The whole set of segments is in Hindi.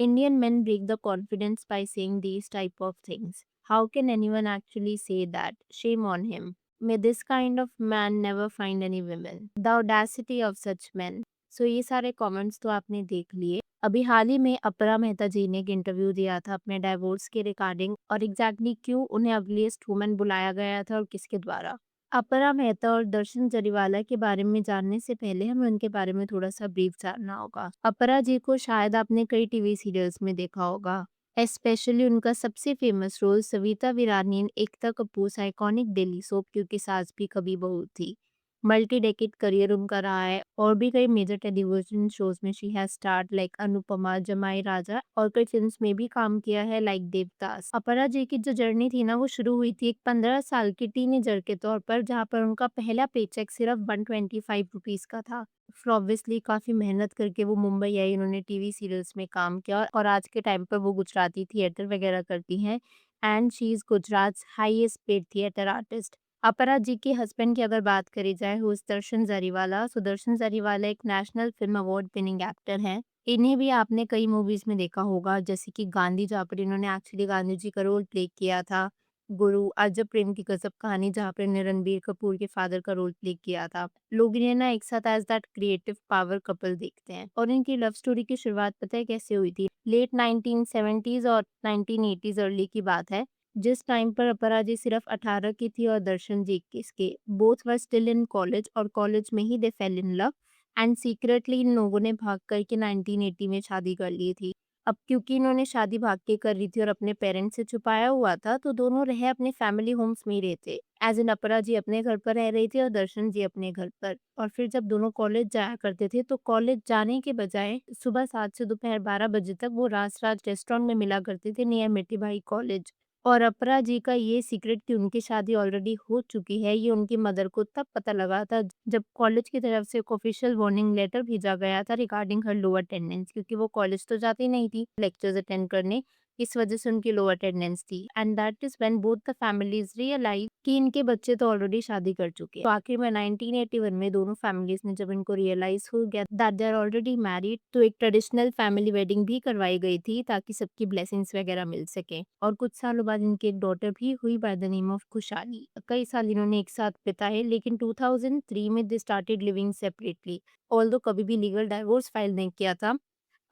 Indian men break the confidence by saying these type of things. How can anyone actually say that? Shame on him. May this kind of man never find any women. The audacity of such men. So ये सारे कमेंट्स तो आपने देख लिए। अभी हाल ही में अपरा मेहता जी ने एक इंटरव्यू दिया था अपने डाइवोर्स के रिगार्डिंग और एग्जैक्टली क्यों उन्हें अर्लीस्ट वुमन बुलाया गया था और किसके द्वारा। अपरा मेहता और दर्शन जरीवाला के बारे में जानने से पहले हमें उनके बारे में थोड़ा-सा ब्रीफ जानना होगा। अपरा जी को शायद आपने कई टीवी सीरियल्स में देखा होगा। स्पेशली उनका सबसे फेमस रोल सविता विरानी इन एकता कपूर्स आइकॉनिक डेली सोप क्योंकि सास भी कभी बहू थी। मल्टी डेकेड करियर उनका रहा है और भी कई मेजर टेलीविजन शोज में शी हैज स्टार्ड लाइक अनुपमा, जमाई राजा और कई फिल्म्स में भी काम किया है लाइक देवदास। अपरा जी की जो जर्नी थी ना वो शुरू हुई थी एक 15 साल की टीनेजर के तौर पर जहाँ पर उनका पहला पेचेक सिर्फ 125 रुपीज का था। फिर ऑब्वियसली काफी मेहनत करके वो मुंबई आई, उन्होंने टीवी सीरियल्स में काम किया और आज के टाइम पर वो गुजराती थिएटर वगैरह करती हैं and she is Gujarat highest paid theatre artist. अपरा जी के हस्बैंड की अगर बात करी जाए हु इज दर्शन जरीवाला, सो दर्शन जरीवाला एक national film award winning actor हैं। इन्हें भी आपने कई मूवीज में देखा होगा जैसे कि गांधी जहाँ पर इन्होंने एक्चुअली गांधी जी का रोल प्ले किया था, गुरु, आज जब प्रेम की गजब कहानी जहाँ पर इन्हें रणबीर कपूर के फादर का रोल प्ले किया था। लोग इन्हें ना एक साथ as that creative power couple देखते हैं और इनकी लव स्टोरी की शुरुआत पता है कैसे हुई थी? लेट 1970s और 1980s अर्ली की बात है, जिस टाइम पर अपरा जी सिर्फ 18 की थी और दर्शन जी 21 के। Both were still in college और कॉलेज में ही they fell in love and secretly इन लोगों ने भाग कर के 1980 में शादी कर ली थी। अब क्योंकि इन्होंने शादी भाग के कर रही थी और अपने पेरेंट्स से छुपाया हुआ था तो दोनों रहे अपने फैमिली होम्स में ही रहते। एज इन अपरा जी अपने घर पर रह रही थी और दर्शन जी अपने घर पर। और फिर जब दोनों कॉलेज जाया करते थे तो कॉलेज जाने के बजाय सुबह 7 से दोपहर 12 बजे तक वो राज राज रेस्टोरेंट में मिला करते थे नियर मिठी भाई कॉलेज। और अपरा जी का ये सीक्रेट कि उनकी शादी ऑलरेडी हो चुकी है, ये उनकी मदर को तब पता लगा था जब कॉलेज की तरफ से एक ऑफिशियल वार्निंग लेटर भेजा गया था रिगार्डिंग हर लो अटेंडेंस, क्योंकि वो कॉलेज तो जाती नहीं थी लेक्चर्स अटेंड करने, इस वजह से उनकी लो अटेंडेंस थी and that is when both the families realise कि इनके बच्चे तो ऑलरेडी शादी कर चुके हैं। तो आखिर में 1981 में दोनों फैमिलीज ने जब इनको रियलाइज हो गया that they are already married तो एक ट्रेडिशनल फैमिली वेडिंग भी करवाई गई थी ताकि सबकी ब्लेसिंग्स वगैरह मिल सके। और कुछ सालों बाद इनकी एक डॉटर भी हुई बाय द नेम ऑफ खुशहाली। कई साल इन्होंने एक साथ बिताए लेकिन 2003 में they started living separately, although कभी भी लीगल डाइवोर्स फाइल नहीं किया था।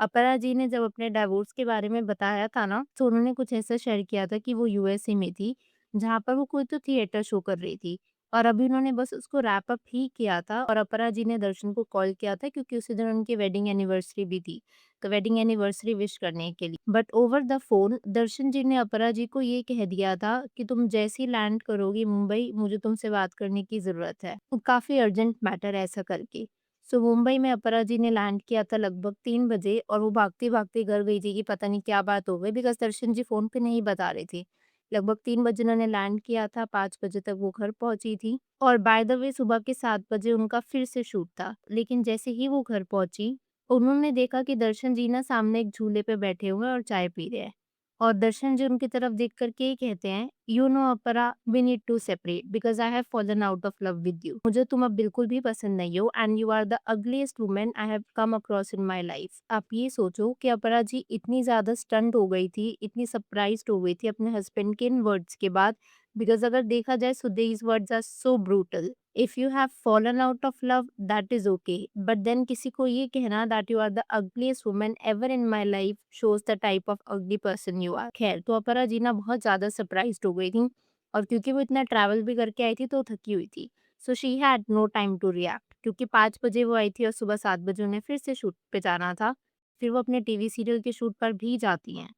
अपरा जी ने जब अपने डाइवोर्स के बारे में बताया था ना, तो उन्होंने कुछ ऐसा शेयर किया था कि वो यूएसए में थी, जहाँ पर वो कोई तो थिएटर शो कर रही थी और अभी उन्होंने बस उसको रैप अप ही किया था और अपरा जी ने दर्शन को कॉल किया था क्योंकि उसी दिन उनकी वेडिंग एनिवर्सरी भी थी, तो वेडिंग एनिवर्सरी विश करने के लिए। बट ओवर द फोन दर्शन जी ने अपरा जी को ये कह दिया था कि तुम जैसे ही लैंड करोगी मुंबई, मुझे तुमसे बात करने की ज़रूरत है। तो काफ़ी अर्जेंट मैटर है ऐसा करके। सो मुंबई में अपरा जी ने लैंड किया था लगभग 3 बजे और वो भागते-भागते घर गई थी कि पता नहीं क्या बात हो गई बिकॉज़ दर्शन जी फ़ोन पे नहीं बता रहे थे। लगभग 3 बजे उन्होंने लैंड किया था, 5 बजे तक वो घर पहुँची थी और बाय द वे सुबह के 7 बजे उनका फिर से शूट था। लेकिन जैसे ही वो घर पहुँची, उन्होंने देखा कि दर्शन जी ना सामने एक झूले पे बैठे हुए हैं और चाय पी रहे हैं। और दर्शन जी उनकी तरफ देख कर के ये कहते हैं, "you know Apara, we need to separate because I have fallen out of love with you. मुझे तुम अब बिल्कुल भी पसंद नहीं हो and you are the ugliest woman I have come across in my life." आप ये सोचो कि अपरा जी इतनी ज़्यादा स्टन्ड हो गई थी, इतनी सरप्राइज़्ड हो गई थी अपने हस्बैंड के इन वर्ड्स के बाद बिकॉज़ अगर देखा जाए so these words are so brutal. If you have fallen out of love that is okay, but then किसी को ये कहना that you are the ugliest woman ever in my life shows the type of ugly person you are. खैर, तो अपरा जी ना बहुत ज्यादा सरप्राइज्ड हो गई थी और क्योंकि वो इतना ट्रैवल भी करके आई थी तो थकी हुई थी, so she had no time to react क्योंकि 5 बजे वो आई थी और सुबह 7 बजे उन्हें फिर से शूट पे जाना था। फिर वो अपने टीवी सीरियल के शूट पर भी जाती हैं,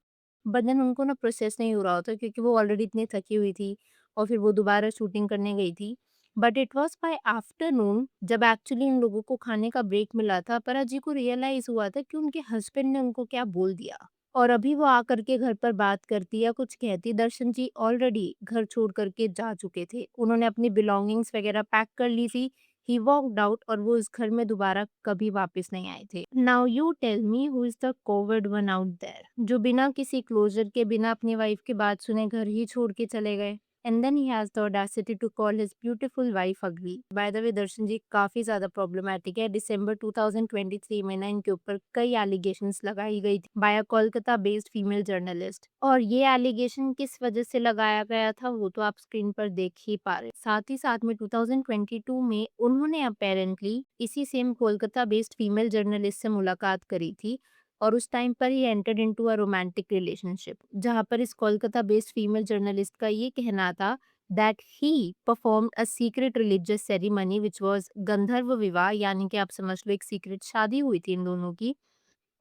बट देन उनको ना प्रोसेस नहीं हो रहा होता क्योंकि वो ऑलरेडी इतनी थकी हुई थी और फिर वो दोबारा शूटिंग करने गई थी। But it was by afternoon जब एक्चुअली इन लोगों को खाने का ब्रेक मिला था, परा जी को रियलाइज़ हुआ था कि उनके हस्बैंड ने उनको क्या बोल दिया। और अभी वो आकर के घर पर बात करती या कुछ कहती, दर्शन जी ऑलरेडी घर छोड़ कर के जा चुके थे। उन्होंने अपनी बिलॉन्गिंग्स वगैरह पैक कर ली थी। ही वॉक्ड आउट और वो इस घर में दोबारा कभी वापस नहीं आए थे। Now you tell me who is the coward one out there जो बिना किसी क्लोज़र के, बिना अपनी वाइफ की बात सुने घर ही छोड़ के चले गए? and then he has the audacity to call his beautiful wife ugly. By the way, दर्शन जी काफी ज्यादा प्रॉब्लमैटिक है। दिसंबर 2023 में ना इनके ऊपर कई एलिगेशंस लगाई गई थी बाय अ कोलकाता बेस्ड फीमेल जर्नलिस्ट, और ये एलिगेशन किस वजह से लगाया गया था वो तो आप स्क्रीन पर देख ही पा रहे हैं। साथ ही साथ में 2022 में उन्होंने अपेरेंटली इसी same Kolkata based female journalist से मुलाकात करी थी, और उस टाइम पर he entered into a romantic relationship, जहां पर इस कोलकाता बेस्ड फीमेल जर्नलिस्ट का ये कहना था that he performed a secret religious ceremony which was गंधर्व विवाह, यानी कि आप समझ लो एक सीक्रेट शादी हुई थी इन दोनों की।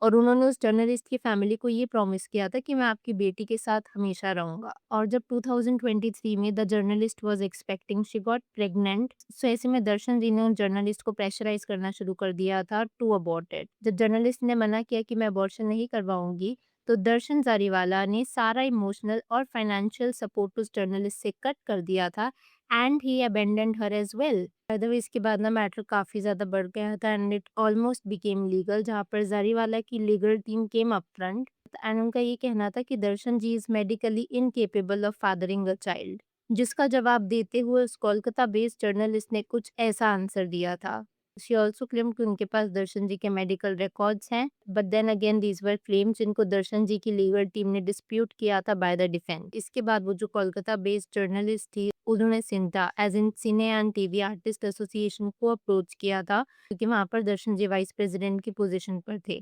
और उन्होंने उस जर्नलिस्ट की फैमिली को ये प्रॉमिस किया था कि मैं आपकी बेटी के साथ हमेशा रहूंगा। और जब 2023 में the journalist was expecting she got pregnant, so ऐसे में दर्शन जी ने उस जर्नलिस्ट को प्रेशराइज करना शुरू कर दिया था टू अबॉर्ट इट। जब जर्नलिस्ट ने मना किया कि मैं अबॉर्शन नहीं करवाऊंगी, तो दर्शन जारीवाला ने सारा इमोशनल और फाइनेंशियल सपोर्ट उस जर्नलिस्ट से कट कर दिया था, and he abandoned her as well. By the way, इसके बाद ना मैटर काफ़ी ज़्यादा बढ़ गया था and it almost became legal, जहाँ पर जारीवाला की legal team came up front and उनका ये कहना था कि Darshan ji is medically incapable of fathering a child, जिसका जवाब देते हुए उस कोलकाता बेस्ड जर्नलिस्ट ने कुछ ऐसा आंसर दिया था। शी ऑल्सो क्लेम्ड कि उनके पास दर्शन जी के मेडिकल रिकॉर्ड्स हैं, but then again these were claims जिनको दर्शन जी की लीगल टीम ने डिस्प्यूट किया था बाय द डिफेंस। इसके बाद वो जो कोलकाता बेस्ड जर्नलिस्ट थी, उन्होंने CINTAA as in cine and TV artist association को अप्रोच किया था, क्योंकि वहां पर दर्शन जी वाइस प्रेसिडेंट की पोजीशन पर थे,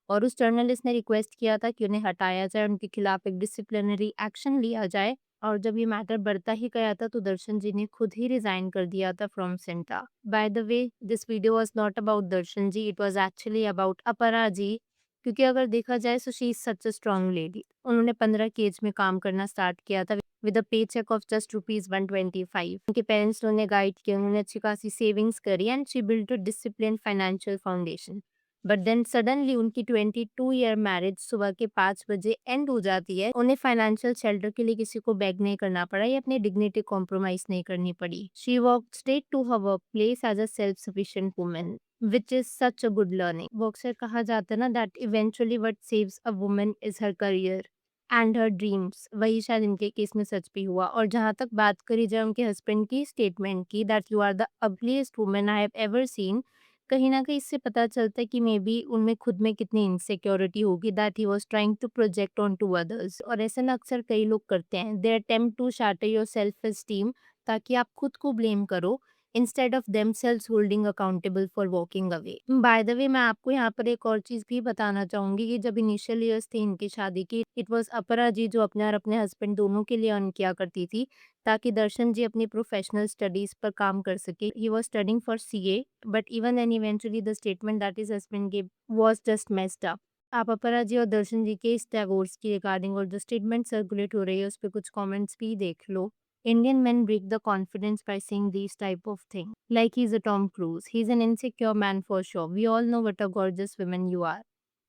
और उस जर्नलिस्ट ने रिक्वेस्ट किया था कि उन्हें हटाया जाए, उनके खिलाफ एक डिसिप्लिनरी एक्शन लिया जाए। और जब ये मैटर बढ़ता ही गया था तो दर्शन जी ने खुद ही रिजाइन कर दिया था from CINTAA. By the way, this video was not about Darshan ji, it was actually about Apara ji, क्योंकि अगर देखा जाए so she is such a strong lady. उन्होंने 15 की एज में काम करना स्टार्ट किया था विद अ पे चेक ऑफ जस्ट ₹125। उनके पेरेंट्स ने उन्हें गाइड किया, उन्होंने अच्छी खासी सेविंग्स करी and she built a discipline financial foundation. But then suddenly उनकी 22 ईयर मैरिज सुबह के 5 बजे एंड हो जाती है। उन्हें फाइनेंशियल शेल्टर के लिए किसी को बेग नहीं करना पड़ा या अपनी डिग्निटी कॉम्प्रोमाइज नहीं करनी पड़ी। She walked straight to her work place as a self sufficient woman, which is such a good learning. वो अक्सर कहा जाता है ना that eventually what saves a woman is her career and her dreams. वही शायद इनके केस में सच भी हुआ। और जहां तक बात करी जाए उनके हस्बैंड की स्टेटमेंट की that you are the ugliest woman I have ever seen, कहीं न कहीं इससे पता चलता है कि मे बी उनमें खुद में कितनी इनसिक्योरिटी होगी that he was trying to project on to others. और ऐसा ना अक्सर कई लोग करते हैं, they attempt to shatter your self esteem, ताकि आप खुद को ब्लेम करो instead of themselves holding accountable for walking away. By the way, मैं आपको यहाँ पर एक और चीज़ भी बताना चाहूँगी कि जब इनिशियल ईयर्स थे इनकी शादी की, इट वाज़ अपरा जी जो अपने और अपने हस्बैंड दोनों के लिए अर्न किया करती थी, ताकि दर्शन जी अपनी प्रोफेशनल स्टडीज पर काम कर सके। He was studying for CA, but even then eventually the statement that his husband give was just messed up. आप अपरा जी और दर्शन जी के इस डिवोर्स की रिगार्डिंग और जो स्टेटमेंट सर्कुलेट हो रही है उस पे कुछ कमेंट्स भी देख लो। Indian men break the confidence by saying these type of things. Like he's a Tom Cruise. He's an insecure man for sure. We all know what a gorgeous woman you are.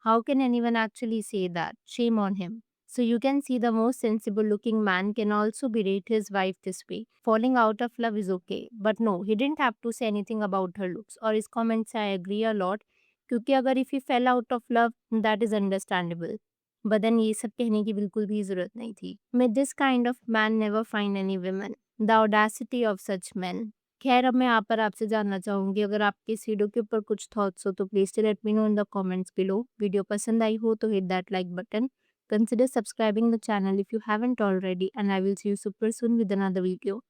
How can anyone actually say that? Shame on him. So you can see the most sensible looking man can also berate his wife this way. Falling out of love is okay. But no, he didn't have to say anything about her looks. और इस comment से I agree a lot. क्योंकि अगर if he fell out of love, that is understandable. But then ये सब कहने की बिल्कुल भी ज़रूरत नहीं थी। May this kind of man never find any women. The audacity of such men. खैर, अब मैं यहाँ पर आपसे जानना चाहूँगी, अगर आपके इस वीडियो के ऊपर कुछ थॉट्स हो तो please let me know in the comments below. Video पसंद आई हो तो hit that like button. Consider subscribing the channel if you haven't already, and I will see you super soon with another video.